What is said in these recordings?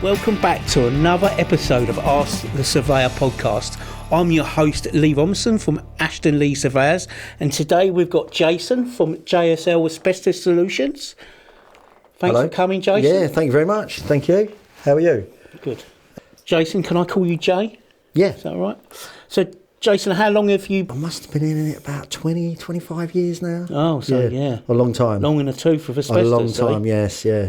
Welcome back to another episode of Ask the Surveyor podcast. I'm your host, Lee Robinson from Ashton Lee Surveyors, and today we've got Jason from JSL Asbestos Solutions. Thanks for coming, Jason. Yeah, thank you very much. Thank you. How are you? Good. Jason, can I call you Jay? Yeah. Is that all right? So, Jason, how long have you... I must have been in it about 20, 25 years now. Oh, so yeah. A long time. Long in the tooth of asbestos. A long time, yes, yeah.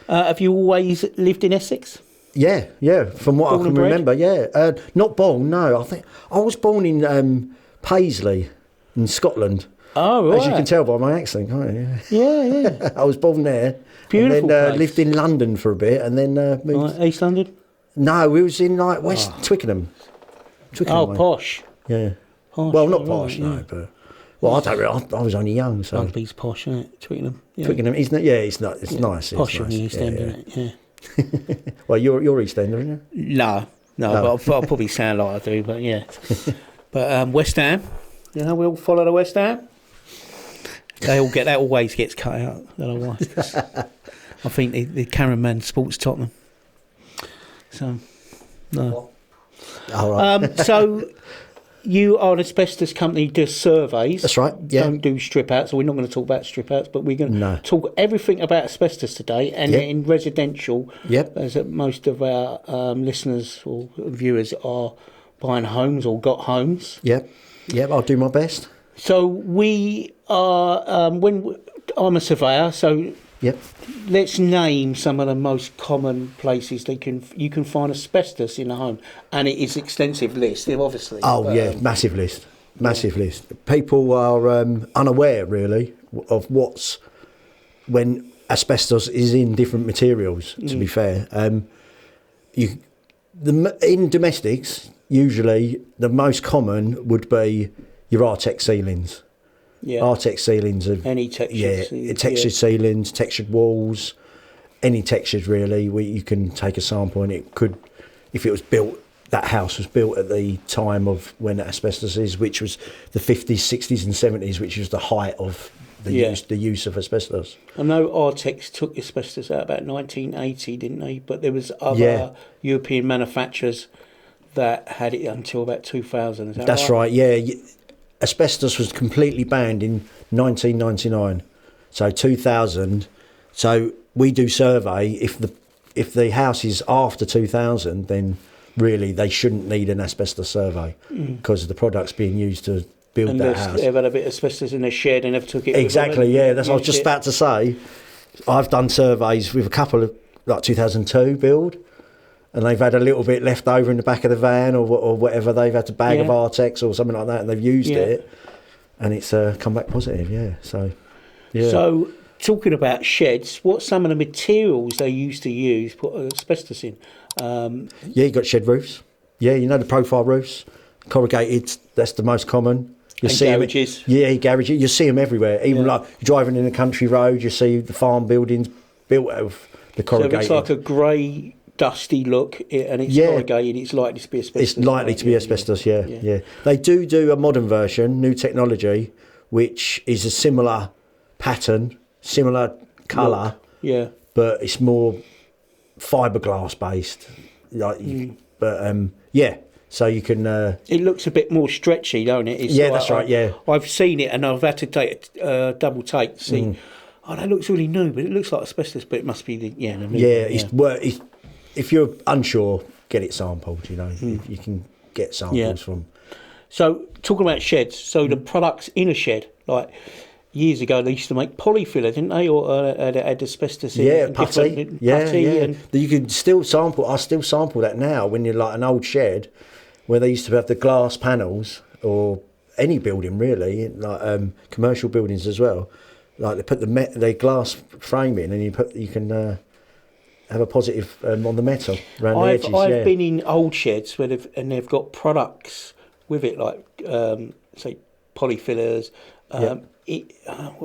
Have you always lived in Essex? Yeah, from what I can remember, yeah. Not born, no. I think I was born in Paisley in Scotland. Oh, right. As you can tell by my accent, can't you? Yeah. I was born there. Beautiful and then place. lived in London for a bit and then moved... East London? No, we was in like West Twickenham. Oh, posh. Yeah. Posh. Well, not posh, right, no, but... Well, I don't really... I was only young, so... Rugby's posh, isn't it? Twickenham. Yeah. Twickenham, isn't it? Yeah, it's not. It's nice. Posh It's on nice. the East End, isn't it? Yeah. Well, you're East End, aren't you? No, but I'll probably sound like I do, but yeah. But West Ham, you know, we all follow the West Ham. That always gets cut out. I don't know why. 'Cause I think the cameraman sports Tottenham. So, no. All right. So, you are an asbestos company, do surveys. That's right, yeah. Don't do strip outs, so we're not going to talk about strip outs, but we're going to No. talk everything about asbestos today, and Yep. in residential, Yep. as most of our listeners or viewers are buying homes or got homes. Yep. I'll do my best. So we are, I'm a surveyor, so Yep. let's name some of the most common places you can find asbestos in a home, and it is extensive list, obviously. Oh but, yeah, massive list. People are unaware really of when asbestos is in different materials. To be fair, in domestics usually the most common would be your Artex ceilings. Yeah. Artex ceilings are Any textured textured ceilings, textured walls, any textures really. You can take a sample and it could, if it was built, that house was built at the time of when asbestos is, which was the 50s, 60s and 70s, which was the height of the use of asbestos. I know Artex took asbestos out about 1980, didn't they? But there was other European manufacturers that had it until about 2000. Is that That's right, yeah. Asbestos was completely banned in 1999, so 2000. So we do survey. If the house is after 2000, then really they shouldn't need an asbestos survey because the product's being used to build that house. They've had a bit of asbestos in their shed and they've took it. Exactly, yeah. That's what I was just about to say. I've done surveys with a couple of like 2002 build. And they've had a little bit left over in the back of the van or whatever. They've had a bag of Artex or something like that, and they've used it, and it's come back positive. Yeah. So, yeah. So, talking about sheds, what's some of the materials they used to use put asbestos in? You got shed roofs. Yeah, you know the profile roofs, corrugated. That's the most common. You see garages. Garages. You see them everywhere. Even like driving in a country road, you see the farm buildings built out of the corrugated. So it's like a grey, dusty look, and it's corrugated. It's likely to be asbestos. It's likely to be asbestos. Yeah. They do a modern version, new technology, which is a similar pattern, similar colour. Yeah. But it's more fiberglass based. So you can. It looks a bit more stretchy, don't it? It's that's right. Yeah. I've seen it, and I've had to take a double take to see. Oh, that looks really new, but it looks like asbestos. But it must be the new. If you're unsure, get it sampled. You know, you can get samples from. So talking about sheds, so the products in a shed, like years ago, they used to make polyfiller, didn't they, or had asbestos in? Putty. And you can still sample. I still sample that now when you're like an old shed, where they used to have the glass panels, or any building really, like commercial buildings as well. Like they put the glass frame in, and you can. Have a positive on the metal around the edges. I've been in old sheds where they've got products with it, like say polyfillers. What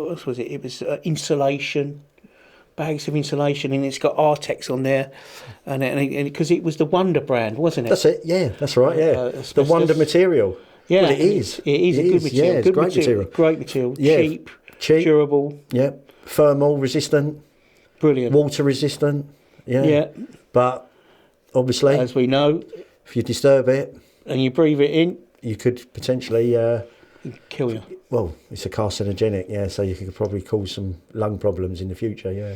else was it? It was insulation, bags of insulation, and it's got Artex on there, and because it was the Wonder brand, wasn't it? That's it. Yeah, that's right. Yeah, the Wonder material. Yeah, well, it is. It is a good material. Yeah, it's great material. Great material. Yeah. Cheap, durable. Yeah, thermal resistant. Brilliant. Water resistant. Yeah. But obviously, as we know, if you disturb it and you breathe it in, you could potentially kill you. Well, it's a carcinogenic, yeah, so you could probably cause some lung problems in the future, yeah.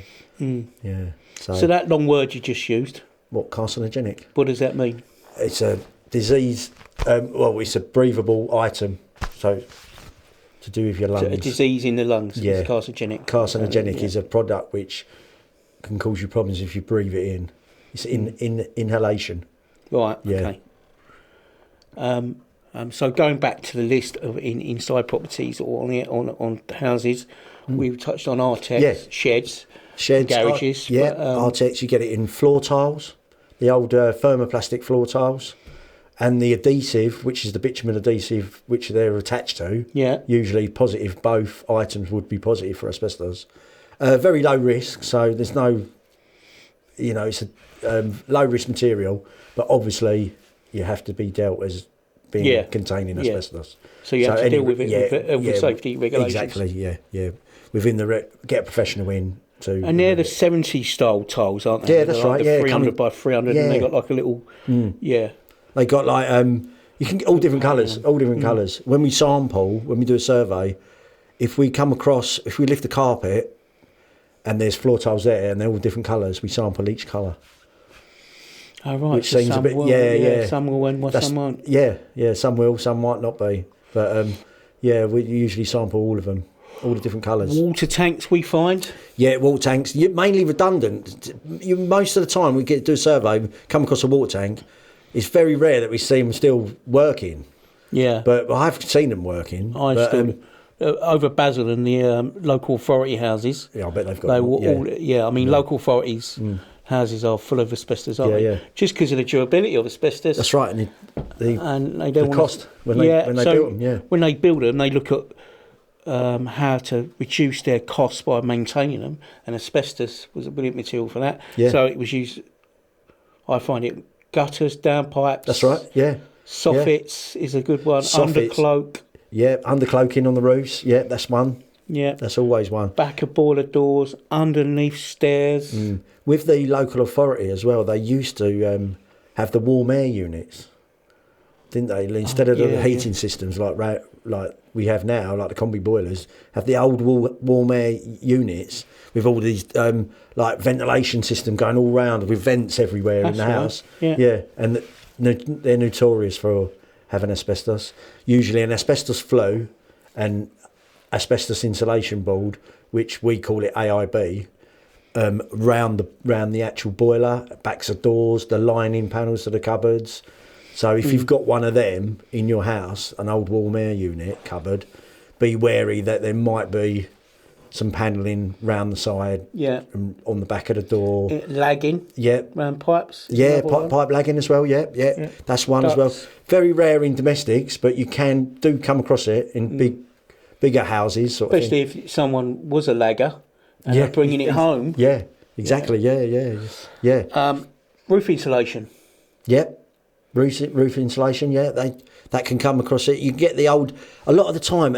So that long word you just used, what, carcinogenic? What does that mean? It's a disease. It's a breathable item, so to do with your lungs. So a disease in the lungs is carcinogenic. Carcinogenic is a product which can cause you problems if you breathe it in. It's inhalation. Right. Yeah. Okay. So going back to the list of inside properties or on houses, we've touched on Artex, sheds, garages. Artex, you get it in floor tiles, the old thermoplastic floor tiles, and the adhesive, which is the bitumen adhesive, which they're attached to. Yeah. Usually positive. Both items would be positive for asbestos. Very low risk, so there's no, it's a low risk material, but obviously you have to be dealt as being containing asbestos. So you have to deal with it with safety regulations. Exactly, yeah. Within get a professional in to... And they're the 70s style tiles, aren't they? Yeah, that's right. The 300 by 300, and they got like a little... They got like... you can get all different colours, colours. When we do a survey, if we lift the carpet and there's floor tiles there and they're all different colours, we sample each colour. Oh, right. Which seems a bit, Some will win, some won't. Yeah, some will, some might not be. But, we usually sample all of them, all the different colours. Water tanks we find? Yeah, water tanks, mainly redundant. Most of the time we do a survey, come across a water tank, it's very rare that we see them still working. Yeah. But I've seen them working. Over Basel and the local authority houses. Yeah, I bet they've got them. Local authorities... houses are full of asbestos, aren't they? Just because of the durability of asbestos. That's right, and they don't cost when they build them. Yeah, when they build them, they look at how to reduce their costs by maintaining them, and asbestos was a brilliant material for that. Yeah. So it was used. I find it gutters, downpipes. That's right. Yeah. Soffits is a good one. Undercloak. Yeah, undercloaking on the roofs. Yeah, that's one. Yeah, that's always one. Back of boiler doors, underneath stairs. With the local authority as well, they used to have the warm air units, didn't they? Instead of the heating systems like we have now, like the combi boilers, have the old warm air units with all these like ventilation system going all round with vents everywhere in the house. Yeah, and they're notorious for having asbestos. Usually an asbestos flue and asbestos insulation board, which we call it AIB, round the actual boiler, backs of doors, the lining panels to the cupboards. So if you've got one of them in your house, an old warm air unit cupboard, be wary that there might be some panelling round the side, and on the back of the door, lagging, round pipes, pipe lagging as well. Yeah. That's one as well. Very rare in domestics, but you do come across it in bigger houses, especially if someone was a lagger and they're bringing it home. Yeah, exactly. Yeah. Roof insulation. Yep. Roof insulation. Yeah, that can come across it. You get the old. A lot of the time,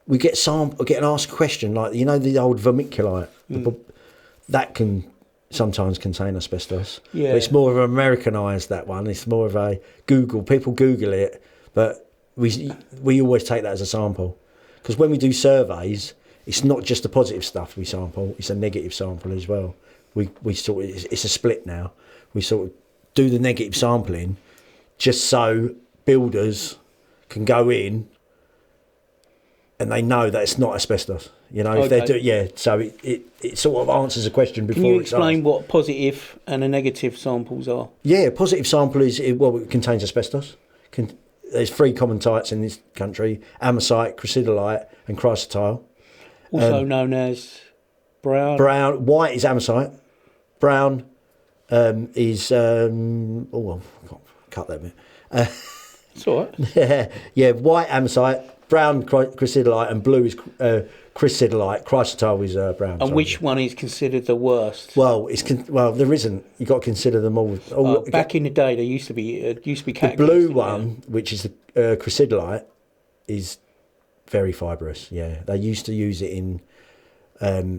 we get asked a question like the old vermiculite. That can sometimes contain asbestos. Yeah. But it's more of an Americanised, that one. It's more of a Google. People Google it, but we always take that as a sample. Because when we do surveys, it's not just the positive stuff we sample; it's a negative sample as well. We it's a split now. We sort of do the negative sampling just so builders can go in and they know that it's not asbestos. If they do, so it sort of answers a question before. Can you explain what positive and a negative samples are? Yeah, a positive sample it contains asbestos. There's 3 common types in this country: amosite, chrysidolite, and chrysotile. Also known as brown. White is amosite. Brown is I can't cut that bit. It's all right. Yeah. White amosite, brown chrysidolite, and blue is chrysidolite. Chrysotile is brown. And which one is considered the worst? Well, there isn't. You got to consider them all. Back in the day, there used to be the blue one, which is the chrysidolite, is very fibrous. Yeah, they used to use it in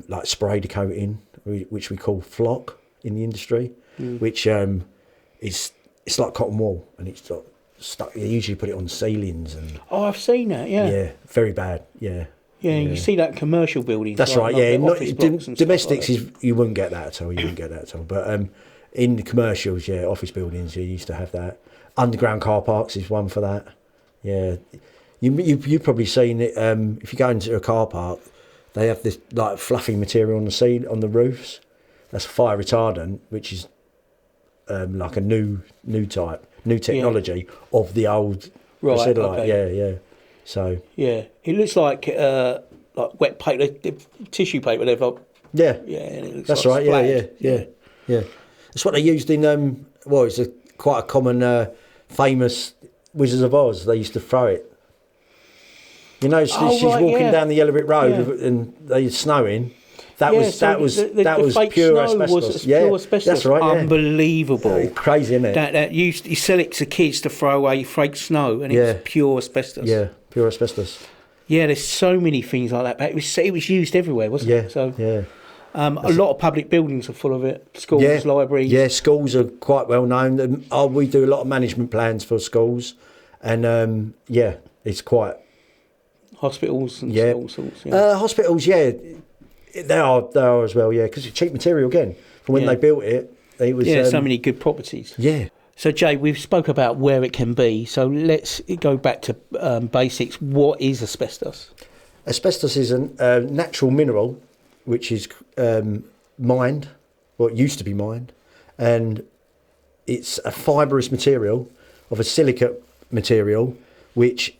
like spray coating, which we call flock, in the industry, which is it's like cotton wool, and it's like stuck. You usually put it on ceilings and. Oh, I've seen that. Yeah. Yeah, very bad. Yeah. Yeah, you see that in commercial buildings. That's right. Yeah, domestics like is you wouldn't get that at all. You wouldn't get that at all. But in the commercials, yeah, office buildings, you used to have that. Underground car parks is one for that. Yeah, you've probably seen it. If you go into a car park, they have this like fluffy material on the roofs. That's fire retardant, which is like a new technology of the old facility. Okay. Yeah. So yeah, it looks like wet paper, tissue paper. They've got yeah, and it looks that's like right. splattered. Yeah. That's what they used in it's quite a common famous Wizards of Oz. They used to throw it. You know, she's walking down the Yellow Brick Road and they're snowing. That was pure asbestos. Pure asbestos. That's right. Yeah. Unbelievable. Crazy, isn't it? That you sell it to kids to throw away fake snow, and it's pure asbestos. Yeah, pure asbestos. Yeah, there's so many things like that. But it was used everywhere, wasn't it? So a lot of public buildings are full of it. Schools, libraries. Yeah, schools are quite well known. We do a lot of management plans for schools, and it's quite. Hospitals and all sorts. Hospitals, they are as well. Yeah, because it's cheap material again. From when they built it, it was so many good properties. Yeah. So Jay, we've spoke about where it can be. So let's go back to basics. What is asbestos? Asbestos is a natural mineral which is mined, it used to be mined, and it's a fibrous material of a silicate material which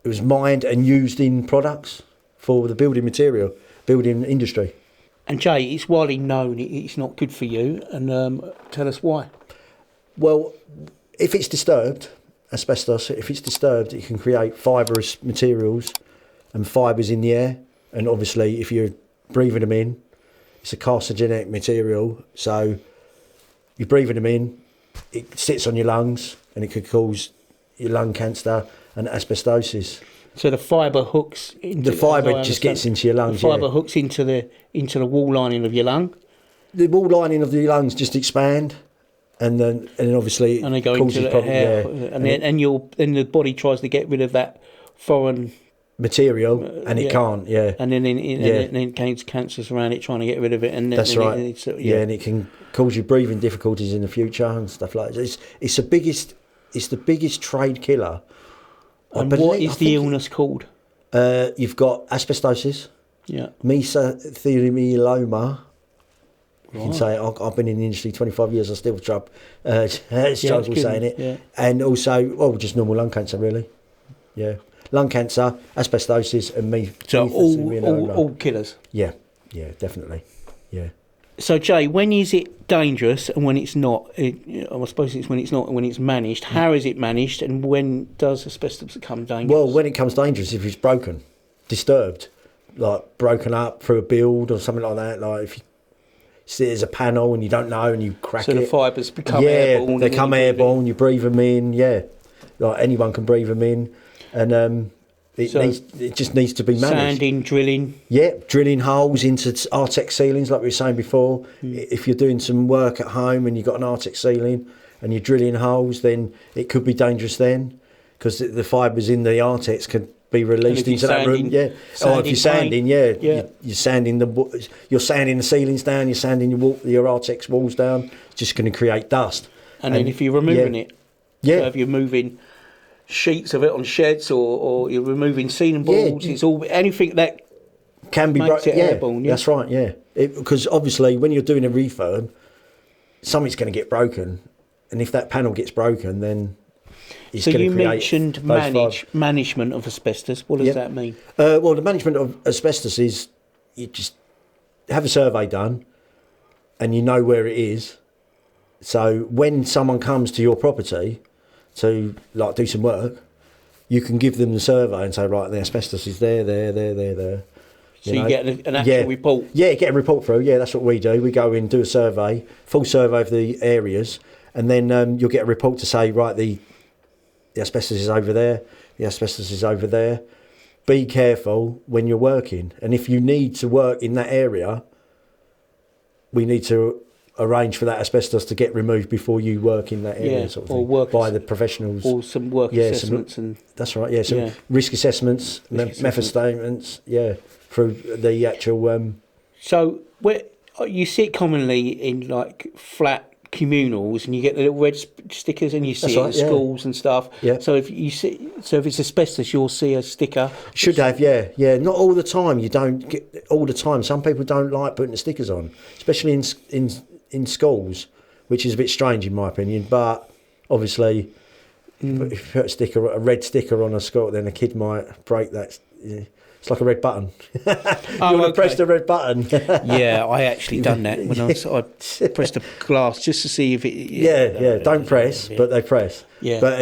was mined and used in products for the building industry. And Jay, it's widely known it's not good for you, and tell us why. Well, if it's disturbed, asbestos, it can create fibrous materials and fibres in the air. And obviously, if you're breathing them in, it's a carcinogenic material. So you're breathing them in, it sits on your lungs, and it could cause your lung cancer and asbestosis. So the fibre hooks into the fibre just gets into your lungs. The fibre hooks into the wall lining of your lung. The wall lining of the lungs just expand, and then obviously they go into the hair, then the body tries to get rid of that foreign material, and it can't. Yeah, and then it gains cancers around it trying to get rid of it, and that's right. And it can cause you breathing difficulties in the future and stuff like that. It's the biggest trade killer. And what is the illness called? You've got asbestosis, mesothelioma. You can say it. I've been in the industry 25 years. I still struggle saying it. Yeah. And also, just normal lung cancer, really. Yeah, lung cancer, asbestosis, and mesothelioma. All killers. Yeah, definitely. Yeah. So Jay, when is it dangerous and when it's not? I suppose it's when it's not and when it's managed. How is it managed, and when does asbestos become dangerous? Well, when it becomes dangerous, if it's broken, disturbed, like broken up through a build or something like that. Like if you see there's a panel and you don't know and you crack it. So the fibres become airborne. They become airborne. You breathe them in. Yeah, like anyone can breathe them in, and it just needs to be managed. Sanding, drilling. Yeah, drilling holes into Artex ceilings, like we were saying before. If you're doing some work at home and you've got an Artex ceiling and you're drilling holes, then it could be dangerous then, because the fibres in the Artex could be released into that room. Yeah. Or if you're sanding, you're sanding the ceilings down, you're sanding your Artex walls down. It's just going to create dust. And then if you're removing it, so if you're moving sheets of it on sheds or you're removing ceiling boards, it's all anything that can be airborne. Yeah, that's right. Yeah, because obviously when you're doing a refurb, something's going to get broken, and if that panel gets broken, then it's going to create. So you mentioned management of asbestos. What does that mean? Well, the management of asbestos is you just have a survey done, and you know where it is. So when someone comes to your property to do some work, you can give them the survey and say, right, the asbestos is there. So you get an actual report? Yeah, get a report through. Yeah, that's what we do. We go in, do a survey, full survey of the areas, and then you'll get a report to say, right, the asbestos is over there, the asbestos is over there. Be careful when you're working. And if you need to work in that area, we need to arrange for that asbestos to get removed before you work in that area, sort of thing, or by the professionals, or some work assessments, and that's right. Yeah, some risk assessments, method statements. Yeah, through the actual. So where you see it commonly in like flat communals, and you get the little red stickers, and you see it in schools and stuff. Yeah. So if it's asbestos, you'll see a sticker. Should have, yeah. Not all the time. You don't get all the time. Some people don't like putting the stickers on, especially in schools, which is a bit strange in my opinion. But obviously, if you put a red sticker on a school, then a kid might break that. Yeah. It's like a red button. You want to press the red button. Yeah, I actually done that when I pressed the glass just to see if it. Yeah. Don't press, but they press. Yeah. But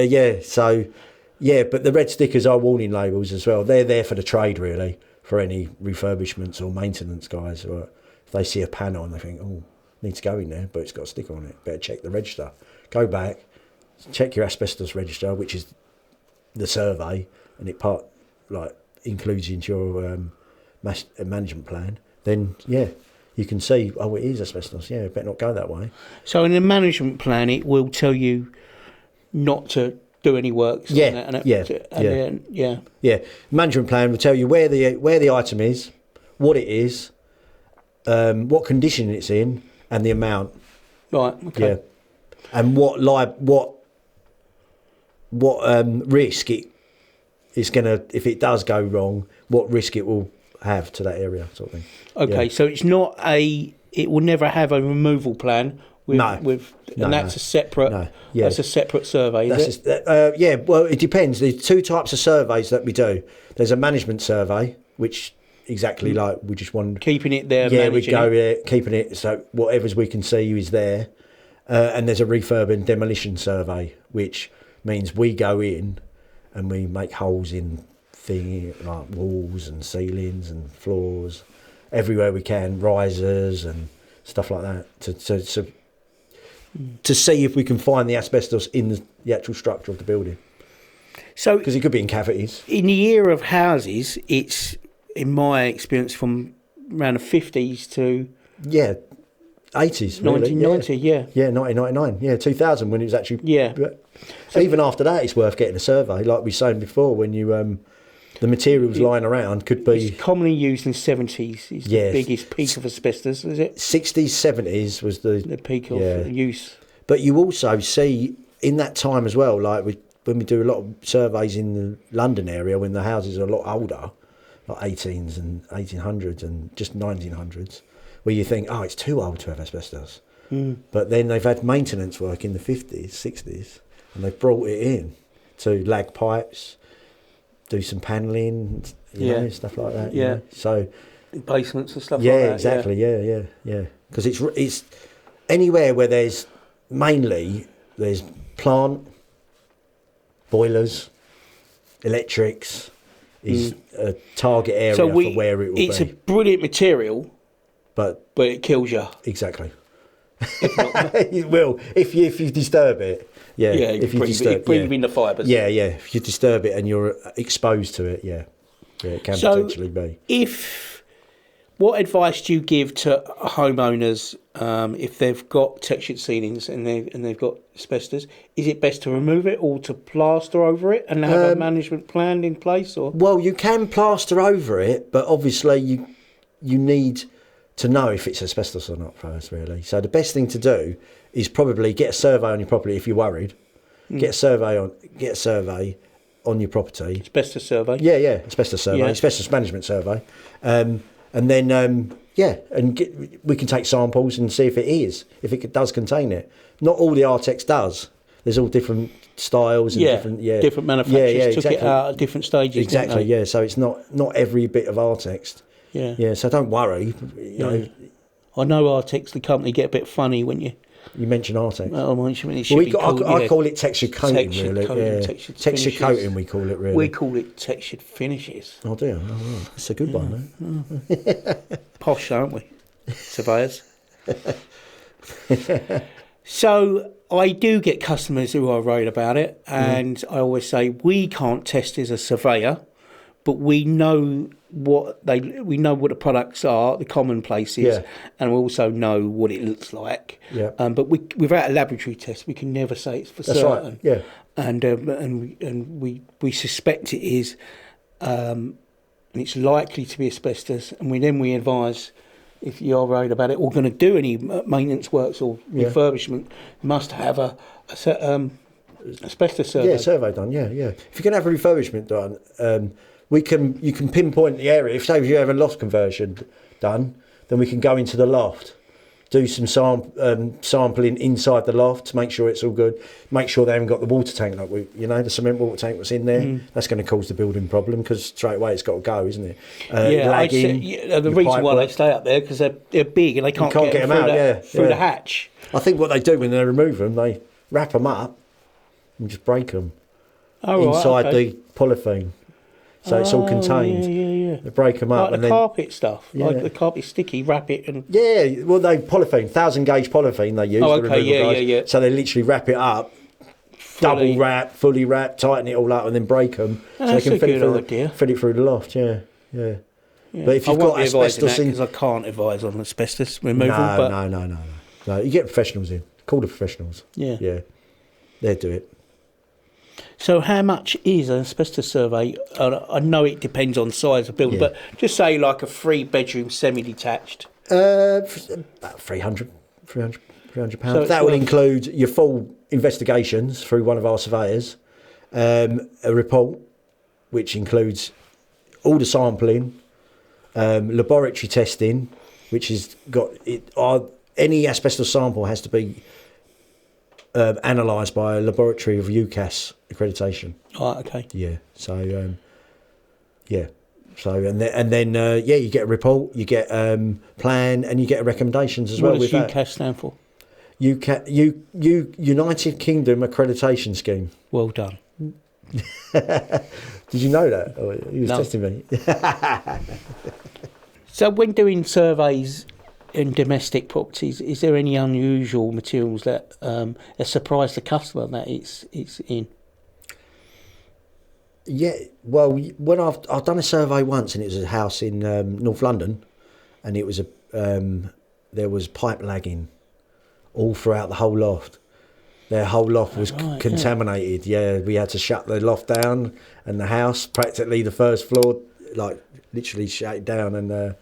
but the red stickers are warning labels as well. They're there for the trade really, for any refurbishments or maintenance guys. Or if they see a panel and they think, oh, needs to go in there, but it's got a sticker on it. Better check the register. Go back, check your asbestos register, which is the survey, and it includes into your management plan, then you can see, oh, it is asbestos. Yeah, better not go that way. So in the management plan, it will tell you not to do any works. Yeah. Management plan will tell you where the item is, what it is, what condition it's in, and the amount. Right. Okay. Yeah. And what risk it is gonna, if it does go wrong, what risk it will have to that area, sort of thing. Okay, so it's not it will never have a removal plan that's a separate. That's a separate survey. Well, it depends. There's two types of surveys that we do. There's a management survey, which exactly like we just want keeping it there. Yeah, we go there, keeping it so whatever's we can see is there. And there's a refurb and demolition survey, which means we go in and we make holes in like walls and ceilings and floors, everywhere we can, risers and stuff like that, to see if we can find the asbestos in the actual structure of the building. So, because it could be in cavities. In the era of houses, it's, in my experience, from around the 50s to 80s, really. 1990, yeah, 1999, 2000, when it was actually So even after that, it's worth getting a survey, like we were saying before. When you the materials lying around could be commonly used in the 70s. It's the biggest peak of asbestos, is it? 60s, 70s was the peak of use. But you also see in that time as well, like when we do a lot of surveys in the London area, when the houses are a lot older, like 18s and 1800s and just 1900s, where you think, oh, it's too old to have asbestos. But then they've had maintenance work in the 50s, 60s, and they've brought it in to lag pipes, do some panelling, you know, stuff like that. Yeah. You know? So basements and stuff like that. Exactly. Yeah. Because it's anywhere where there's plant, boilers, electrics is a target area for where it will be. It's a brilliant material, but it kills you. Exactly. It will if you disturb it. Yeah, if you disturb in the fibres. Yeah. If you disturb it and you're exposed to it, it can potentially be. What advice do you give to homeowners if they've got textured ceilings and they've got asbestos? Is it best to remove it or to plaster over it and have a management plan in place? Or well, you can plaster over it, but obviously you need to know if it's asbestos or not first, really. So the best thing to do is probably get a survey on your property if you're worried. Get a survey on your property. Asbestos survey. Yeah, asbestos survey, asbestos management survey, and then we can take samples and see if it does contain it. Not all the Artex does. There's all different styles and different manufacturers took it out at different stages. Exactly, yeah. So it's not every bit of Artex. Yeah, so don't worry. You know. I know Artex, the company, get a bit funny when you mention Artex. I call it textured coating, really. Textured coating, we call it, really. We call it textured finishes. Oh, dear. Oh, right. That's a good one, though. Posh, aren't we? Surveyors. So I do get customers who are worried about it, and I always say, we can't test as a surveyor, but we know what the products are, the commonplaces, and we also know what it looks like. Yeah. But without a laboratory test, we can never say it's for That's certain. right. Yeah. And we suspect it is, and it's likely to be asbestos. And we advise, if you are worried about it or going to do any maintenance works or refurbishment, you must have a asbestos survey. Yeah, survey done. Yeah. If you're going to have a refurbishment done, you can pinpoint the area. If you have a loft conversion done, then we can go into the loft, do some sampling inside the loft to make sure it's all good. Make sure they haven't got the water tank, the cement water tank was in there. That's going to cause the building problem because straight away it's got to go, isn't it? The reason why they stay up there because they're big and they can't get them out through the hatch. I think what they do when they remove them, they wrap them up and just break them inside the polythene. So it's all contained. Yeah. They break them up. Like the carpet stuff. Like the carpet's sticky, wrap it and... Yeah, well, they polythene, 1,000 gauge polythene they use. Oh, okay, yeah. So they literally wrap it up, double wrap, fully wrap, tighten it all up and then break them. So That's they can fit it through the loft, yeah. But if you've got asbestos in... because I can't advise on asbestos removal. No, you get professionals in. Call the professionals. Yeah. They'll do it. So how much is an asbestos survey? I know it depends on size of building, but just say like a 3-bedroom semi-detached. About £300. So that will include your full investigations through one of our surveyors, a report which includes all the sampling, laboratory testing, which has got any asbestos sample has to be analysed by a laboratory of UCAS accreditation. Oh, okay. Yeah. So, So and then you get a report, you get plan, and you get recommendations as well. What does UCAS stand for? United Kingdom Accreditation Scheme. Well done. Did you know that? Or he was testing me. So when doing surveys in domestic properties, is there any unusual materials that surprise the customer that it's in? Yeah, well, when I've done a survey once, and it was a house in North London, and it was there was pipe lagging all throughout the whole loft. Their whole loft was contaminated. Yeah, we had to shut the loft down, and the house, practically the first floor, like literally shut it down, and that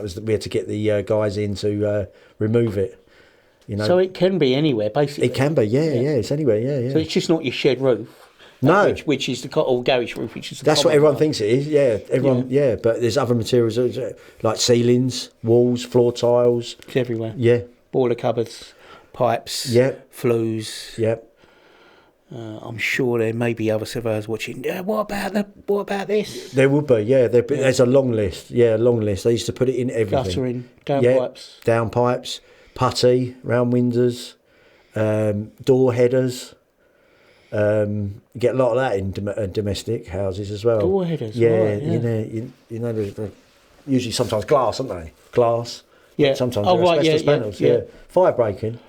was we had to get the guys in to remove it. You know, so it can be anywhere, basically. It can be, yeah, it's anywhere, yeah. So it's just not your shed roof. No, which is the garage roof, which is the that's what everyone thinks it is. Yeah, everyone. Yeah, but there's other materials like ceilings, walls, floor tiles. It's everywhere. Yeah, boiler cupboards, pipes. Yeah, flues. Yeah. I'm sure there may be other surveyors watching. What about this? There would be. Yeah, there's a long list. Yeah, a long list. They used to put it in everything. Guttering, down pipes, putty, round windows, door headers. You get a lot of that in domestic houses as well. Door headers, yeah, right, you know, there's usually sometimes glass, aren't they? Glass. Yeah. Sometimes asbestos panels. Yeah. Fire breaking.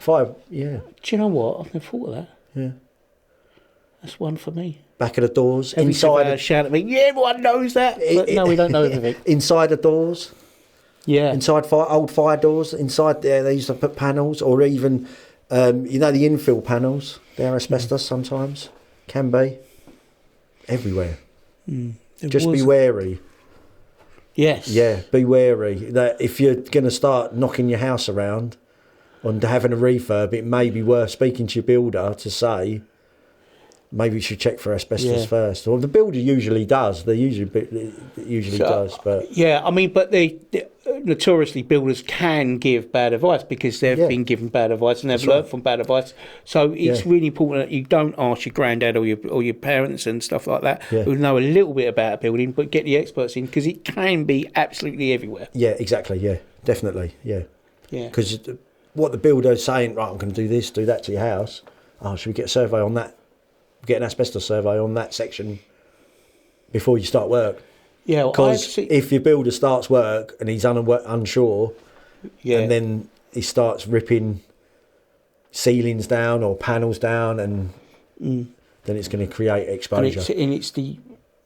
Yeah. Do you know what? I've never thought of that. Yeah. That's one for me. Back of the doors. Every inside. Shout at me. Yeah, everyone knows that. But no, we don't know everything. Inside the doors. Yeah. Inside old fire doors. Inside there, they used to put panels, or even, the infill panels. They're asbestos sometimes. Can be. Everywhere. Just be wary. Yes. Yeah, be wary that if you're going to start knocking your house around and having a refurb, it may be worth speaking to your builder to say, maybe you should check for asbestos first. Well, the builder usually does. They usually does. But yeah, I mean, but notoriously builders can give bad advice because they've been given bad advice and they've learnt from bad advice. So it's really important that you don't ask your granddad or your parents and stuff like that who know a little bit about building, but get the experts in because it can be absolutely everywhere. Yeah, exactly. Yeah, definitely. Yeah. Because what the builder is saying, right, I'm going to do this, do that to your house. Oh, should we get a survey on that? Get an asbestos survey on that section before you start work. Yeah, because if your builder starts work and he's unsure, and then he starts ripping ceilings down or panels down, and then it's going to create exposure. And it's the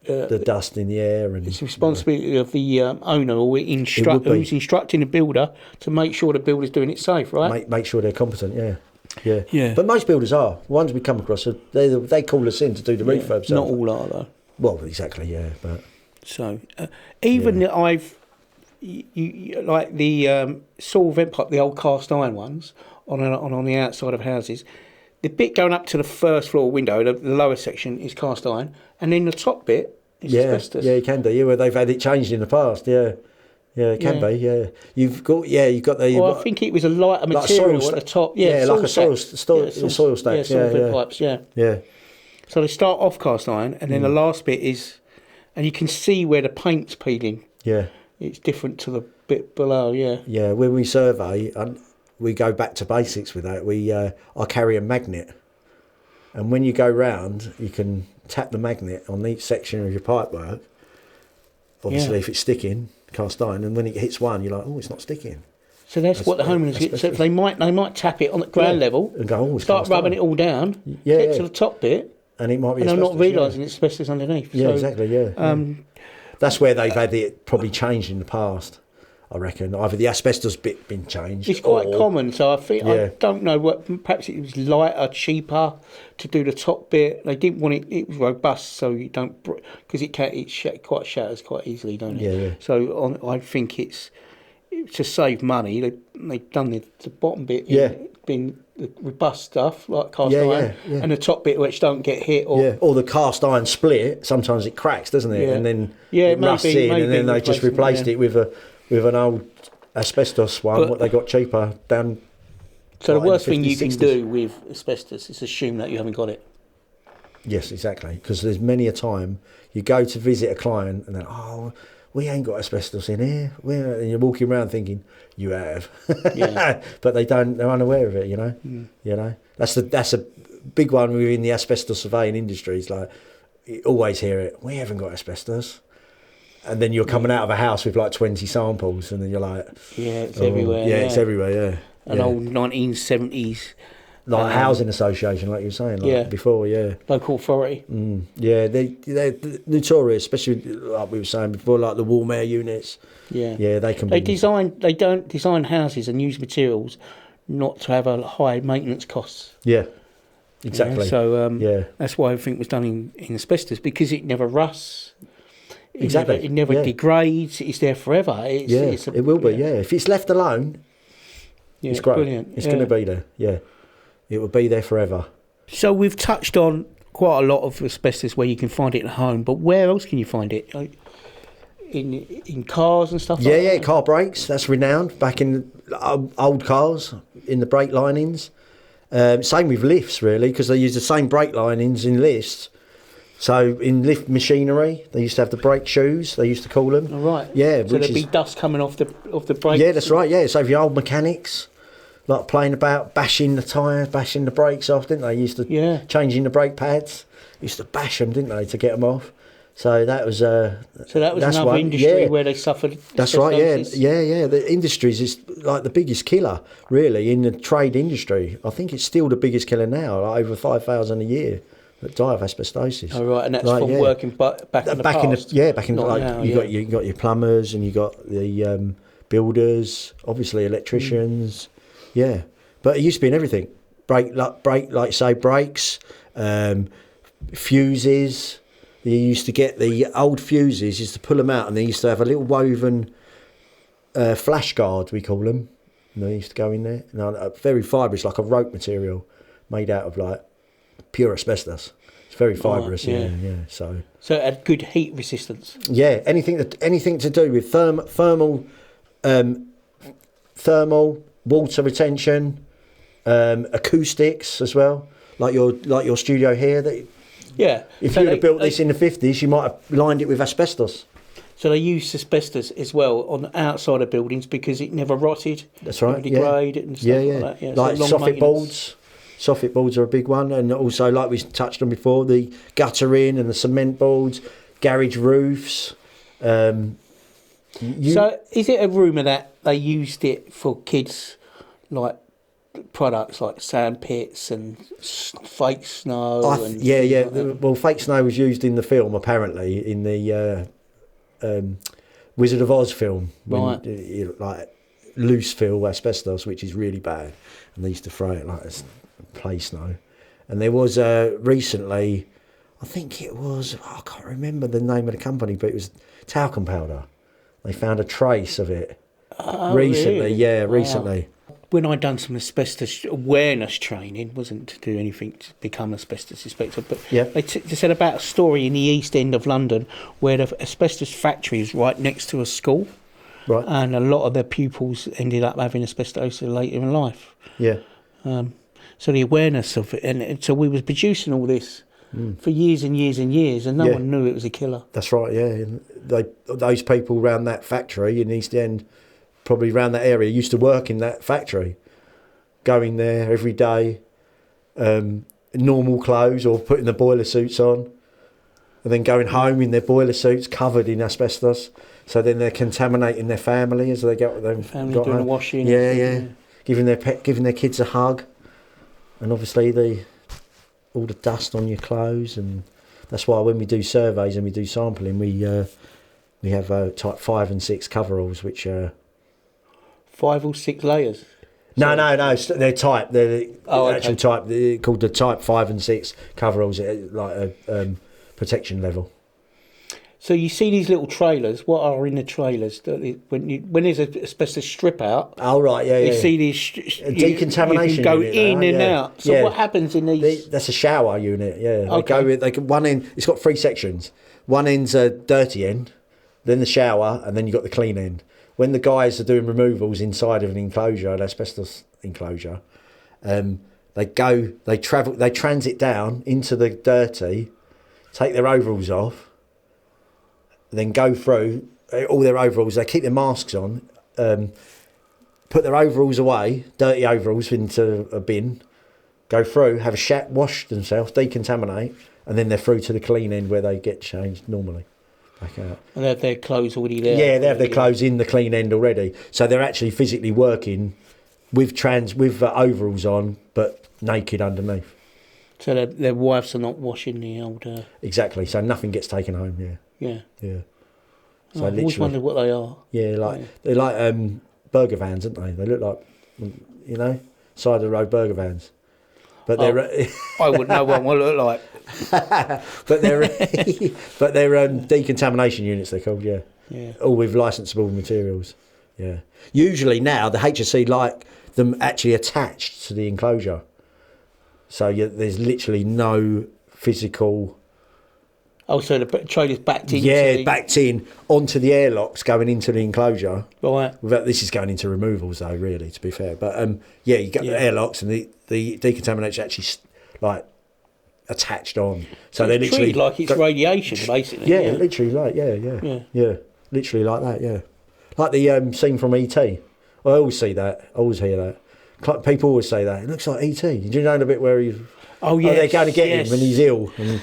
the dust in the air, and it's the responsibility of the owner or who's instructing the builder to make sure the builder's doing it safe, right? Make sure they're competent, yeah. But most builders are. The ones we come across, they call us in to do the refurb. Not all are though. Well, exactly, yeah. But so even I've like the saw vent pipe, the old cast iron ones on the outside of houses. The bit going up to the first floor window, the lower section, is cast iron, and then the top bit is asbestos. Yeah, you can do. Yeah, where they've had it changed in the past. Yeah, it can be. Yeah, you've got the. Well, I think it was a lighter material at the top. Yeah, like a soil stacks. Yeah, pipes. Yeah. So they start off cast iron, and then the last bit is, and you can see where the paint's peeling. Yeah, it's different to the bit below. Yeah. Yeah, when we survey, we go back to basics with that. I carry a magnet, and when you go round, you can tap the magnet on each section of your pipework. Obviously, if it's sticking, cast iron, and when it hits one, you're like, oh, it's not sticking. So that's what the homeowners get. So they might tap it on the ground level and go, start rubbing it all down, get to the top bit, and it might be. And they're not realising it's asbestos underneath. Yeah, exactly. Yeah. That's where they've had it probably changed in the past. I reckon either the asbestos bit been changed. It's quite common, so I think I don't know what. Perhaps it was lighter, cheaper to do the top bit. They didn't want it. It was robust, so you don't because it quite shatters quite easily, don't it? Yeah. So I think it's to save money. They've done the bottom bit. Been the robust stuff like cast iron, and the top bit which don't get hit. Or the cast iron split. Sometimes it cracks, doesn't it? And then it rusts in, and then they just replaced it with an old asbestos one, what they got cheaper down. So the worst thing you can do with asbestos is assume that you haven't got it. Yes, exactly. Because there's many a time you go to visit a client and then, we ain't got asbestos in here. And you're walking around thinking, you have. But they're unaware of it, you know. You know, that's a big one within the asbestos surveying industry. It's like, you always hear it, we haven't got asbestos. And then you're coming out of a house with like 20 samples, and then you're like, it's everywhere. Yeah, it's everywhere. An old 1970s, like housing association, like you were saying, before. Local authority. Yeah, they're notorious, especially like we were saying before, like the warm air units. They can. They don't design houses and use materials not to have a high maintenance costs. Yeah, exactly. So that's why everything was done in asbestos, because it never rusts. Exactly. It never degrades. It's there forever. It will be. Yeah, if it's left alone, it's great. Brilliant. It's going to be there. Yeah, it will be there forever. So we've touched on quite a lot of asbestos where you can find it at home, but where else can you find it? Like in cars and stuff. Yeah, car brakes. That's renowned. Back in old cars, in the brake linings. Same with lifts, really, because they use the same brake linings in lifts. So in lift machinery, they used to have the brake shoes. They used to call them. Oh, right. Yeah. So there'd be dust coming off the brakes. Yeah, that's right. Yeah. So if your old mechanics, like playing about, bashing the tyre, bashing the brakes off, didn't they? Used to changing the brake pads. Used to bash them, didn't they, to get them off? So that was. Another industry where they suffered. That's right. Yeah. The industries is like the biggest killer, really, in the trade industry. I think it's still the biggest killer now. Like over 5,000 a year that die of asbestosis. Oh right, and that's from working back in the past. Back in you got your plumbers and you got the builders, obviously electricians. Yeah, but it used to be in everything. Brake, like you say, brakes, fuses. You used to get the old fuses, used to pull them out, and they used to have a little woven flash guard, we call them. And they used to go in there, very fibrous, like a rope material, made out of like pure asbestos. It's very fibrous, So it had good heat resistance. Yeah, anything to do with thermal water retention, acoustics as well, like your studio here. If you'd have built this in the 50s, you might have lined it with asbestos. So they used asbestos as well on the outside of buildings because it never rotted. That's right. Never degraded and stuff like that. Yeah, like soffit boards. Soffit boards are a big one, and also, like we touched on before, the guttering and the cement boards, garage roofs. So is it a rumour that they used it for kids, like products like sand pits and fake snow. Well, fake snow was used in the film, apparently, in the Wizard of Oz film. Right. Like loose fill asbestos, which is really bad. And they used to throw it like as play snow. And there was recently, I think it was, I can't remember the name of the company, but it was talcum powder. They found a trace of it recently. Really? Yeah, Wow. recently. When I'd done some asbestos awareness training, wasn't to do anything to become asbestos inspector, but they said about a story in the East End of London where the asbestos factory is right next to a school, right, and a lot of their pupils ended up having asbestos later in life. Yeah. So the awareness of it, and so we was producing all this for years and years and years, and no one knew it was a killer. That's right, yeah. And those people around that factory in East End, probably around that area, used to work in that factory, going there every day, normal clothes or putting the boiler suits on, and then going home in their boiler suits covered in asbestos. So then they're contaminating their family as they get them. Family doing the washing. Yeah. Giving their kids a hug, and obviously all the dust on your clothes, and that's why when we do surveys and we do sampling, we have type 5 and 6 coveralls, which are 5 or 6 layers. No, they're type. They're the actual okay. type. They're called the type 5 and 6 coveralls, like a protection level. So you see these little trailers. What are in the trailers? When there's a asbestos strip out? Oh right, yeah. You see these decontamination. You can go unit, in and out. So what happens in these? That's a shower unit. Yeah. Okay. They can one end. It's got 3 sections. One end's a dirty end, then the shower, and then you've got the clean end. When the guys are doing removals inside of an enclosure, an asbestos enclosure, they transit down into the dirty, take their overalls off, then go through all their overalls. They keep their masks on, put their overalls away, dirty overalls into a bin, go through, have a wash themselves, decontaminate, and then they're through to the clean end where they get changed normally. Back out. And they have their clothes already there. Yeah, they have their clothes in the clean end already. So they're actually physically working with overalls on, but naked underneath. So their wives are not washing the old... Exactly, so nothing gets taken home, Yeah. So I've always wondered what they are. Yeah, they're like burger vans, aren't they? They look like, side of the road burger vans. But they're... I wouldn't know what one look like. but they're decontamination units, they're called, yeah. All with licensable materials, yeah. Usually now the HSC like them actually attached to the enclosure, so there's literally no physical. Oh, so the trailer's backed in. Yeah, backed in onto the airlocks going into the enclosure. Right. This is going into removals though, really, to be fair. But you get the airlocks, and the decontamination actually like attached on. So they're literally treated like it's radiation, basically. Yeah, literally like yeah, literally like that. Yeah, like the scene from ET. I always see that. I always hear that. People always say that. It looks like ET. Did you know the bit where he's? Oh yeah. They're going to get him and he's ill. And,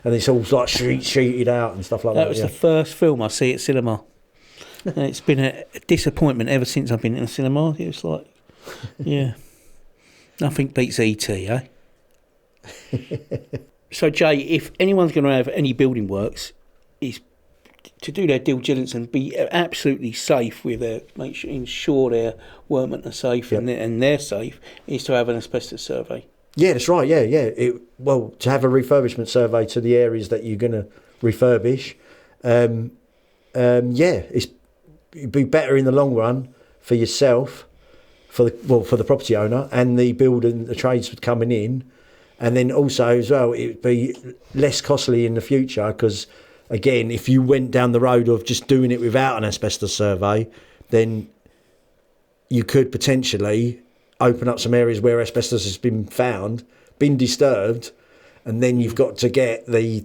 and it's all like sheeted out and stuff like that. That was the first film I see at cinema, and it's been a disappointment ever since I've been in the cinema. It was like, nothing beats ET, eh? So Jay, if anyone's going to have any building works, is to do their due diligence and be absolutely safe with ensure their workmen are safe and they're safe, is to have an asbestos survey. Yeah, that's right. Yeah. To have a refurbishment survey to the areas that you're going to refurbish. It'd be better in the long run for yourself, for the property owner and the builder and the trades coming in, and then also as well it'd be less costly in the future because again, if you went down the road of just doing it without an asbestos survey, then you could potentially open up some areas where asbestos has been found, been disturbed, and then you've got to get the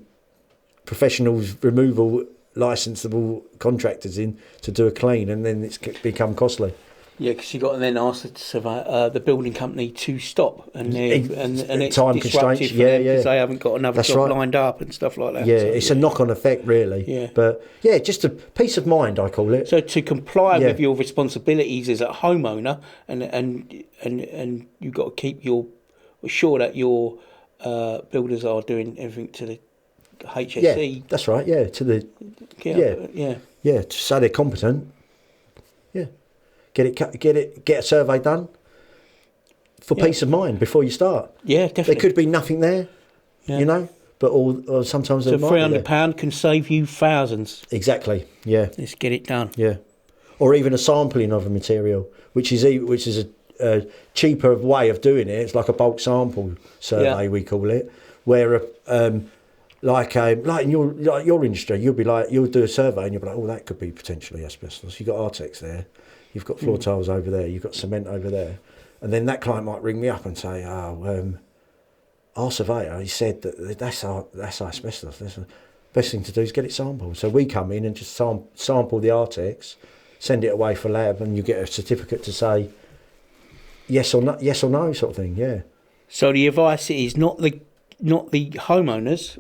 professionals removal licensable contractors in to do a clean, and then it's become costly. Yeah, because you got to then ask the building company to stop, and it's time disruptive constraints. for them because they haven't got another job lined up and stuff like that. Yeah, so, it's a knock-on effect, really. Yeah, but just a peace of mind, I call it. So to comply with your responsibilities as a homeowner, and you've got to keep sure that your builders are doing everything to the HSE. Yeah, that's right. Yeah, to the so they're competent. Yeah. Get a survey done for peace of mind before you start. Yeah, definitely. There could be nothing there, but or sometimes so £300 can save you thousands. Exactly. Yeah. Let's get it done. Yeah, or even a sampling of a material, which is a cheaper way of doing it. It's like a bulk sample survey, we call it, where like in your industry, you'll do a survey and you'll be like, oh, that could be potentially asbestos. You've got Artex there. You've got floor tiles over there, you've got cement over there. And then that client might ring me up and say, our surveyor, he said that's asbestos. The best thing to do is get it sampled. So we come in and just sample the Artex, send it away for lab, and you get a certificate to say yes or no sort of thing, yeah. So the advice is not the homeowners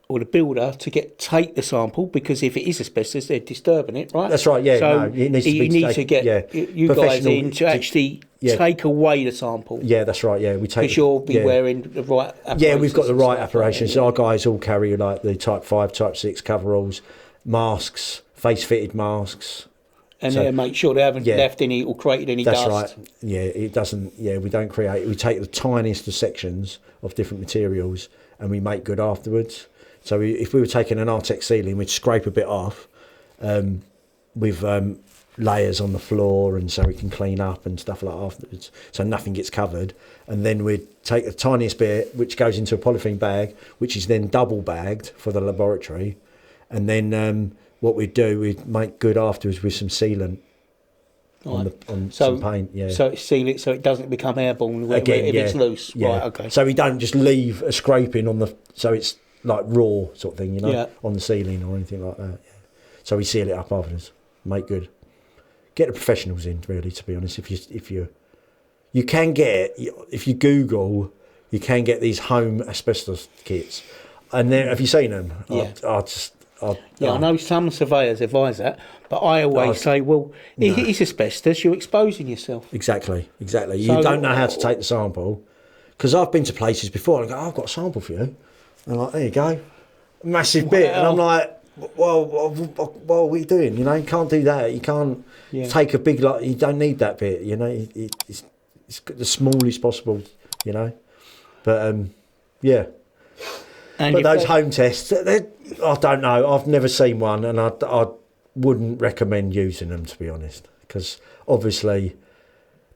or the builder to take the sample, because if it is asbestos, they're disturbing it, right? That's right, yeah. So it needs to be to get you guys in to actually take away the sample. Yeah, that's right, yeah. We take because you'll be wearing the right apparatus. Yeah, we've got the right apparatus. Our guys all carry like the Type 5, Type 6 coveralls, masks, face-fitted masks. And make sure they haven't left any or created any dust. That's right. Yeah, it doesn't. Yeah, we don't create. We take the tiniest of sections of different materials and we make good afterwards. So if we were taking an Artex ceiling, we'd scrape a bit off with layers on the floor, and so we can clean up and stuff like that afterwards, so nothing gets covered. And then we'd take the tiniest bit, which goes into a polythene bag, which is then double bagged for the laboratory. And then what we'd do, we'd make good afterwards with some sealant on some paint. Yeah. So seal it so it doesn't become airborne if it's loose. Yeah. Right. Okay. So we don't just leave a scraping on so it's like raw sort of thing, on the ceiling or anything like that. Yeah. So we seal it up afterwards, make good. Get the professionals in, really, to be honest. If you Google, you can get these home asbestos kits. And then, have you seen them? Yeah. I know some surveyors advise that, but I always say, it's asbestos, you're exposing yourself. Exactly. So, you don't know how to take the sample. Because I've been to places before and I go, I've got a sample for you. And I'm like, there you go. Massive bit. And I'm like, well, what are we doing? You can't do that. You can't take a big lot. You don't need that bit, It's the smallest possible, But, yeah. But those home tests, I don't know. I've never seen one, and I wouldn't recommend using them, to be honest. Because, obviously,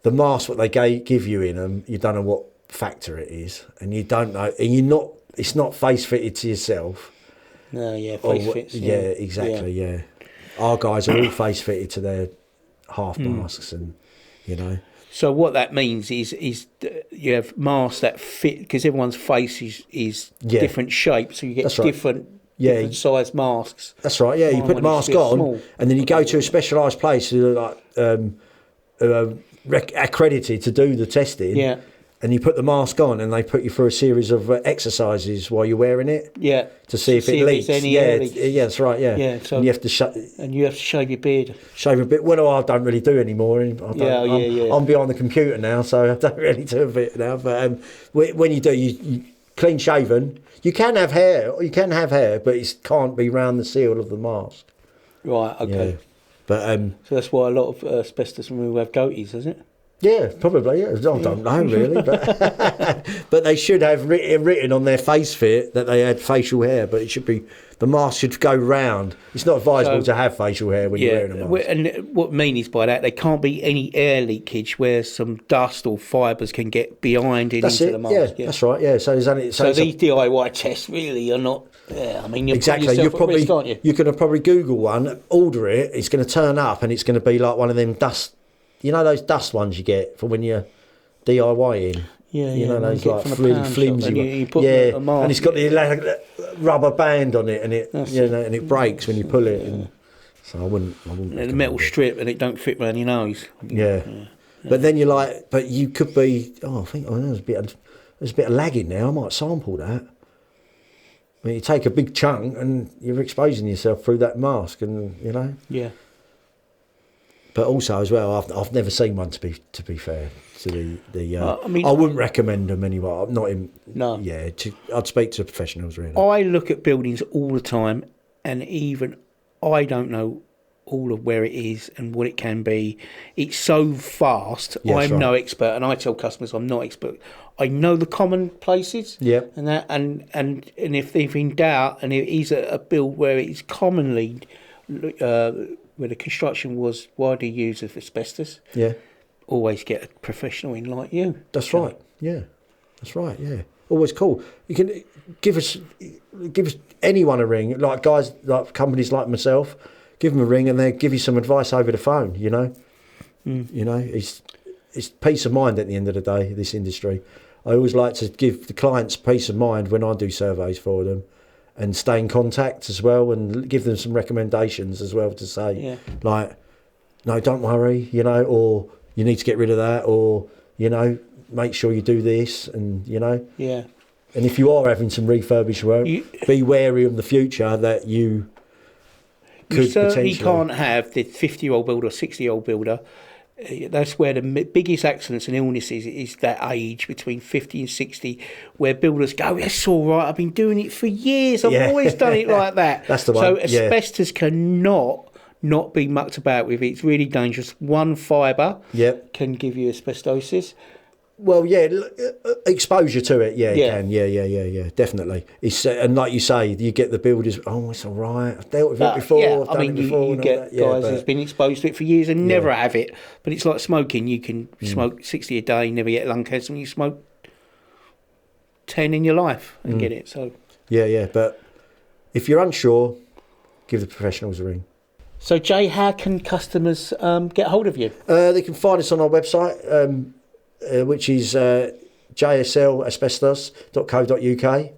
the mask, what they give you in them, you don't know what factor it is. And you don't know. And it's not face fitted to yourself. No, face fits. Yeah, exactly, yeah. Our guys are all face fitted to their half masks, and, So what that means is you have masks that fit, because everyone's face is different shape, so you get different size masks. That's right, yeah. You put the mask on, and then you go to a specialised place like accredited to do the testing. Yeah. And you put the mask on, and they put you through a series of exercises while you're wearing it. Yeah. To see if it leaks. Leaks. Yeah, that's right. Yeah. Yeah. So and you have to shave your beard. Shave a bit. Well, I don't really do anymore. I'm behind the computer now, so I don't really do a bit now. But when you do, you clean shaven. You can have hair. But it can't be round the seal of the mask. Right. Okay. Yeah. But so that's why a lot of asbestos removal have goatees, isn't it? Yeah, probably. Yeah, I don't know really, but they should have written on their face fit that they had facial hair. But it should be the mask should go round. It's not advisable to have facial hair when you're wearing a mask. And what I mean is by that, there can't be any air leakage where some dust or fibres can get behind into the mask. Yeah, that's right. Yeah, so these DIY tests really are not. Yeah, I mean, you're exactly. You're probably risk, aren't you? You're going to probably Google one, order it. It's going to turn up, and it's going to be like one of them dust. You know those dust ones you get for when you're DIYing? Yeah, you know those like really flimsy ones. Yeah, and it's got the rubber band on it, and it and it breaks when you pull it. And So I wouldn't the metal strip and it don't fit around your nose. Yeah. But then you're like, but you could be, I think there's a bit of lagging now, I might sample that. I mean, you take a big chunk and you're exposing yourself through that mask, and Yeah. But also as well, I've never seen one to be fair to the. I mean, I wouldn't recommend them anyway. I'm not in. No. Yeah, I'd speak to professionals really. I look at buildings all the time, and even I don't know all of where it is and what it can be. It's so vast. Yeah, I'm right. no expert, and I tell customers I'm not expert. I know the common places. Yeah. And that, and if they're in doubt, and it is a build where it's commonly where the construction was widely used of asbestos. Yeah. Always get a professional in like you. That's right. Yeah. That's right. Yeah. Always cool. You can give us anyone a ring, like guys, like companies like myself. Give them a ring and they give you some advice over the phone. It's peace of mind at the end of the day. This industry, I always like to give the clients peace of mind when I do surveys for them, and stay in contact as well, and give them some recommendations as well to say, like, no, don't worry, or you need to get rid of that, or make sure you do this, and Yeah. And if you are having some refurbish work, be wary of the future that you. You certainly can't have the 50-year-old builder or 60-year-old builder. That's where the biggest accidents and illnesses is that age between 50 and 60, where builders go, it's all right, I've been doing it for years, I've always done it like that. That's the one. So asbestos cannot not be mucked about with. It's really dangerous. One fibre can give you asbestosis. Well, exposure to it, it can, definitely. It's and like you say, you get the builders. Oh, it's all right. I've dealt with it before. I've done it before. You get guys who's been exposed to it for years and never have it. But it's like smoking. You can smoke 60 a day, never get lung cancer, and you smoke 10 in your life and get it. So But if you're unsure, give the professionals a ring. So Jay, how can customers get hold of you? They can find us on our website. Which is jslasbestos.co.uk,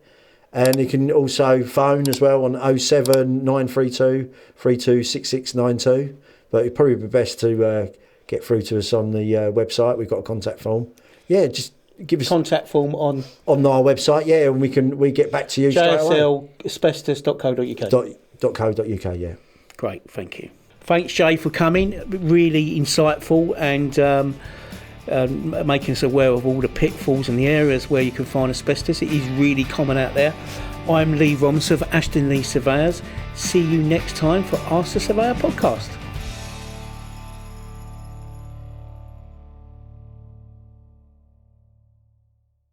and you can also phone as well on 07932 326692, but it'd probably be best to get through to us on the website. We've got a contact form. Just give us contact form on our website, and we get back to you straight away. jslasbestos.co.uk. Great, thank you. Thanks, Jay, for coming. Really insightful and making us aware of all the pitfalls and the areas where you can find asbestos. It is really common out there. I'm Lee Robinson of Ashton Lee Surveyors. See you next time for Ask the Surveyor podcast.